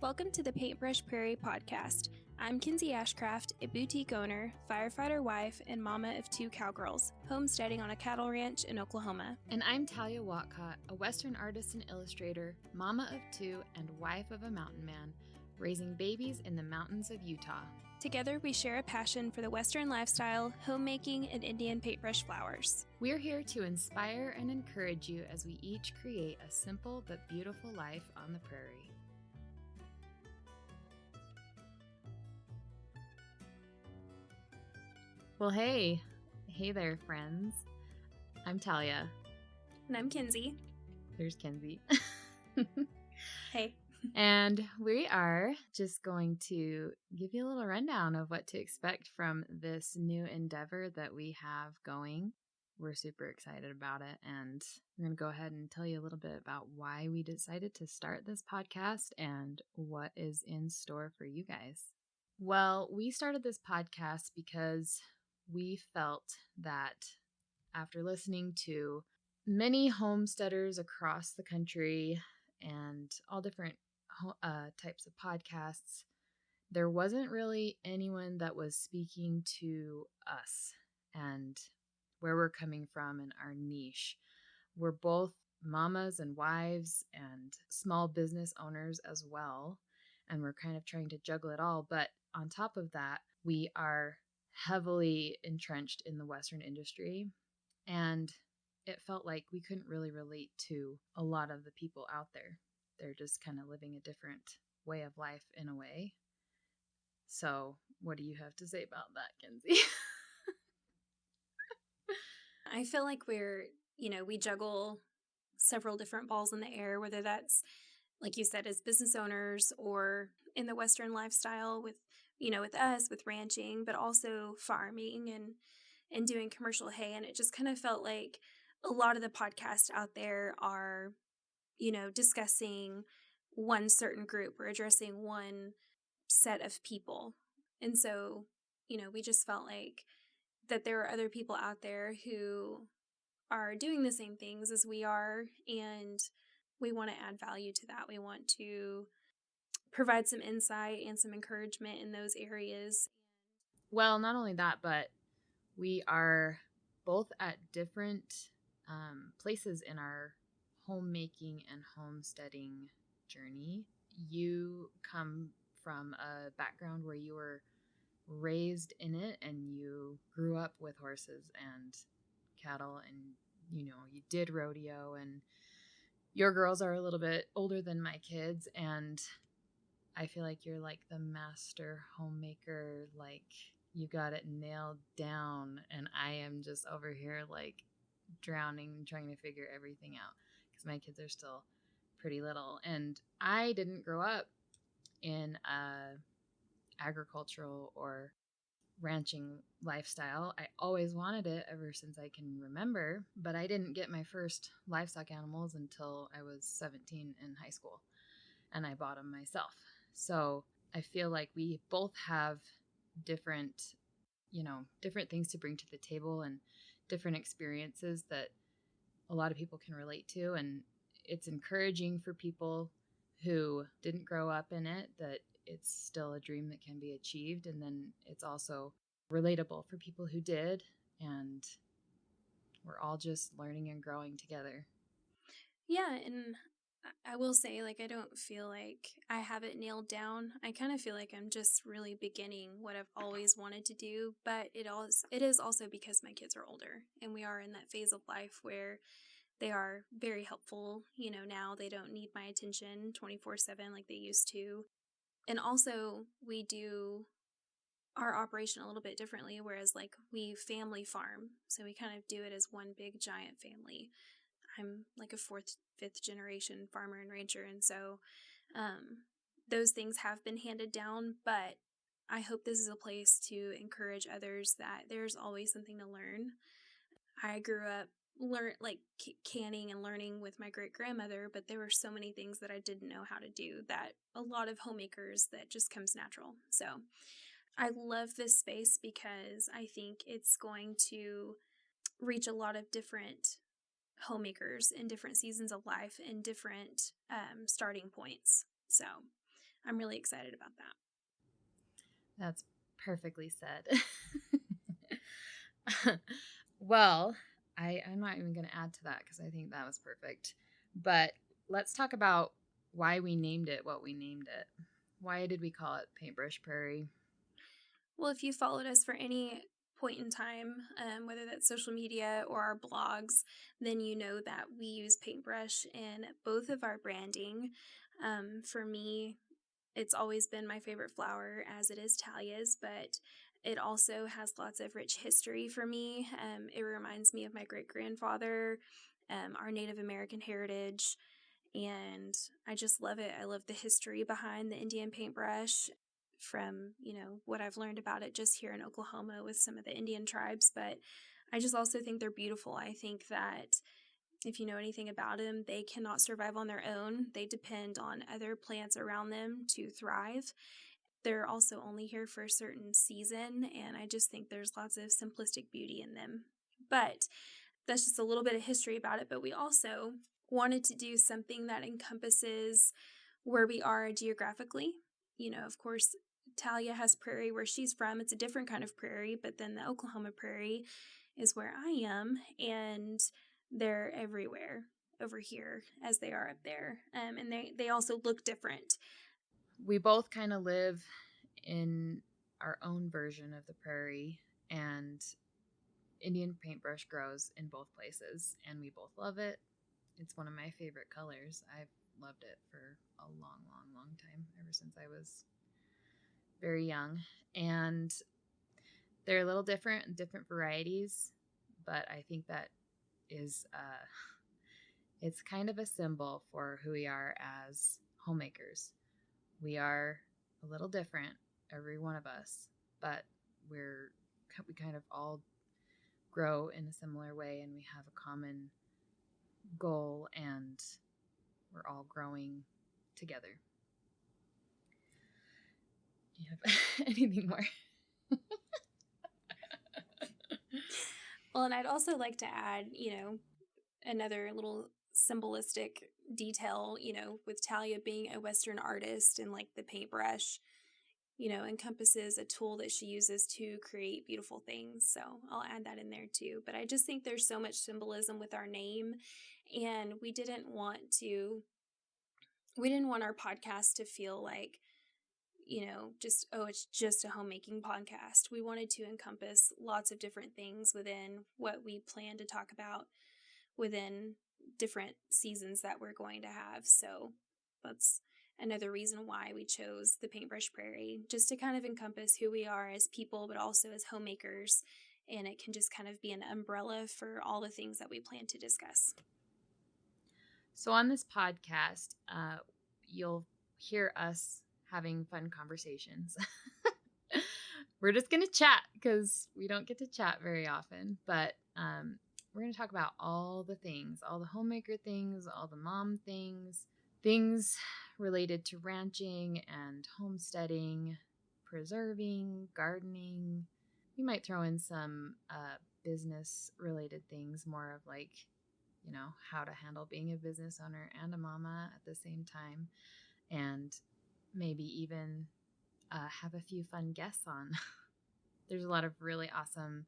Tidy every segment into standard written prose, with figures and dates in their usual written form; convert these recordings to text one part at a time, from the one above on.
Welcome to the Paintbrush Prairie podcast. I'm Kenzie Ashcraft, a boutique owner, firefighter wife, and mama of 2 cowgirls, homesteading on a cattle ranch in Oklahoma. And I'm Talia a Western artist and illustrator, mama of 2, and wife of a mountain man, raising babies in the mountains of Utah. Together, we share a passion for the Western lifestyle, homemaking, and Indian paintbrush flowers. We're here to inspire and encourage you as we each create a simple but beautiful life on the prairie. Well, hey there, friends. I'm Talia. And I'm Kenzie. There's Kenzie. Hey. And we are just going to give you a little rundown of what to expect from this new endeavor that we have going. We're super excited about it, and we're going to go ahead and tell you a little bit about why we decided to start this podcast and what is in store for you guys. Well, we started this podcast because we felt that after listening to many homesteaders across the country and all different types of podcasts, there wasn't really anyone that was speaking to us and where we're coming from in our niche. We're both mamas and wives and small business owners as well, and we're kind of trying to juggle it all. But on top of that, we are heavily entrenched in the Western industry, and it felt like we couldn't really relate to a lot of the people out there. They're just kind of living a different way of life in a way. So what do you have to say about that, Kenzie? I feel like we juggle several different balls in the air, whether that's, like you said, as business owners or in the Western lifestyle with us, with ranching, but also farming and doing commercial hay. And it just kind of felt like a lot of the podcasts out there are, discussing one certain group or addressing one set of people. And so, we just felt like that there are other people out there who are doing the same things as we are, and we want to add value to that. We want to provide some insight and some encouragement in those areas. Well, not only that, but we are both at different places in our homemaking and homesteading journey. You come from a background where you were raised in it and you grew up with horses and cattle, and you did rodeo, and your girls are a little bit older than my kids, and I feel like you're like the master homemaker, like you got it nailed down, and I am just over here like drowning trying to figure everything out because my kids are still pretty little, and I didn't grow up in a agricultural or ranching lifestyle. I always wanted it ever since I can remember, but I didn't get my first livestock animals until I was 17 in high school, and I bought them myself. So I feel like we both have different things to bring to the table and different experiences that a lot of people can relate to, and it's encouraging for people who didn't grow up in it that it's still a dream that can be achieved, and then it's also relatable for people who did, and we're all just learning and growing together. Yeah, and I will say, I don't feel like I have it nailed down. I kind of feel like I'm just really beginning what I've always wanted to do, but it is also because my kids are older, and we are in that phase of life where they are very helpful. Now they don't need my attention 24/7 like they used to. And also, we do our operation a little bit differently, whereas we family farm. So we kind of do it as one big giant family. I'm like a 4th, 5th generation farmer and rancher. And so those things have been handed down, but I hope this is a place to encourage others that there's always something to learn. I grew up canning and learning with my great grandmother, but there were so many things that I didn't know how to do that a lot of homemakers that just comes natural. So I love this space because I think it's going to reach a lot of different homemakers in different seasons of life and different starting points. So I'm really excited about that. That's perfectly said. Well, I'm not even going to add to that because I think that was perfect. But let's talk about why we named it what we named it. Why did we call it Paintbrush Prairie? Well, if you followed us for any point in time, whether that's social media or our blogs, then you know that we use paintbrush in both of our branding. For me, it's always been my favorite flower, as it is Talia's, but it also has lots of rich history for me. It reminds me of my great-grandfather, our Native American heritage, and I just love it. I love the history behind the Indian paintbrush from, what I've learned about it just here in Oklahoma with some of the Indian tribes, but I just also think they're beautiful. I think that if you know anything about them, they cannot survive on their own. They depend on other plants around them to thrive. They're also only here for a certain season, and I just think there's lots of simplistic beauty in them. But that's just a little bit of history about it. But we also wanted to do something that encompasses where we are geographically. Of course, Talia has prairie where she's from. It's a different kind of prairie, but then the Oklahoma prairie is where I am, and they're everywhere over here as they are up there. And they also look different. We both kind of live in our own version of the prairie, and Indian paintbrush grows in both places, and we both love it. It's one of my favorite colors. I've loved it for a long, long, long time, ever since I was very young. And they're a little different varieties, but I think that is it's kind of a symbol for who we are as homemakers. We are a little different, every one of us, but we kind of all grow in a similar way, and we have a common goal, and we're all growing together. Do you have anything more? Well, and I'd also like to add, another little symbolistic detail, with Talia being a Western artist, and like the paintbrush, encompasses a tool that she uses to create beautiful things. So I'll add that in there too. But I just think there's so much symbolism with our name, and we didn't want our podcast to feel like, it's just a homemaking podcast. We wanted to encompass lots of different things within what we plan to talk about within different seasons that we're going to have. So that's another reason why we chose the Paintbrush Prairie, just to kind of encompass who we are as people, but also as homemakers. And it can just kind of be an umbrella for all the things that we plan to discuss. So on this podcast, you'll hear us having fun conversations. We're just going to chat because we don't get to chat very often, but we're going to talk about all the things, all the homemaker things, all the mom things related to ranching and homesteading, preserving, gardening. We might throw in some business related things, more of like, how to handle being a business owner and a mama at the same time, and maybe even have a few fun guests on. There's a lot of really awesome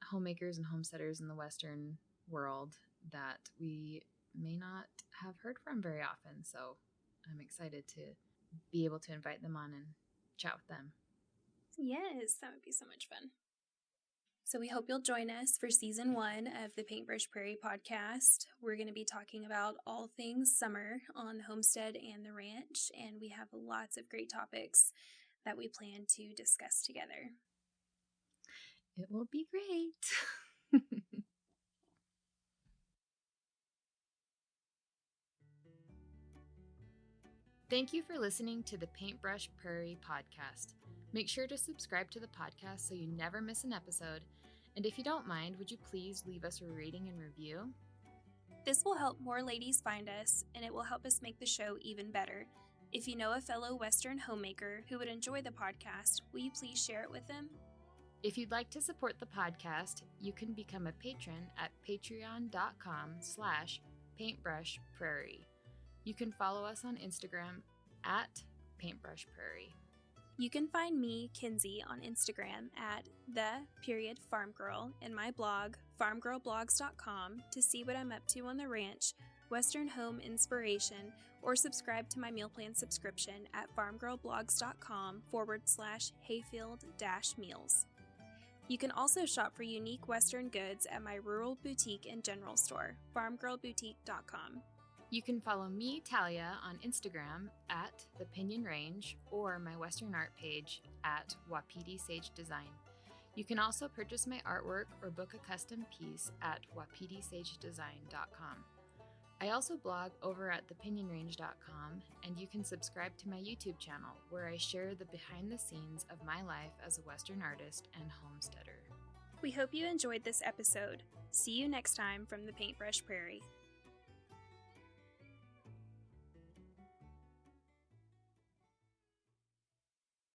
homemakers and homesteaders in the Western world that we may not have heard from very often. So I'm excited to be able to invite them on and chat with them. Yes, that would be so much fun. So we hope you'll join us for season 1 of the Paintbrush Prairie podcast. We're going to be talking about all things summer on the homestead and the ranch, and we have lots of great topics that we plan to discuss together. It will be great. Thank you for listening to the Paintbrush Prairie podcast. Make sure to subscribe to the podcast so you never miss an episode. And if you don't mind, would you please leave us a rating and review? This will help more ladies find us, and it will help us make the show even better. If you know a fellow Western homemaker who would enjoy the podcast, will you please share it with them? If you'd like to support the podcast, you can become a patron at patreon.com/paintbrushprairie. You can follow us on Instagram at Paintbrush Prairie. You can find me, Kenzie, on Instagram at @farmgirl and my blog, farmgirlblogs.com, to see what I'm up to on the ranch, Western home inspiration, or subscribe to my meal plan subscription at farmgirlblogs.com/hayfield-meals. You can also shop for unique Western goods at my rural boutique and general store, farmgirlboutique.com. You can follow me, Talia, on Instagram at The Pinion Range or my Western art page at Wapiti Sage Design. You can also purchase my artwork or book a custom piece at wapitisagedesign.com. I also blog over at thepinionrange.com, and you can subscribe to my YouTube channel where I share the behind the scenes of my life as a Western artist and homesteader. We hope you enjoyed this episode. See you next time from the Paintbrush Prairie.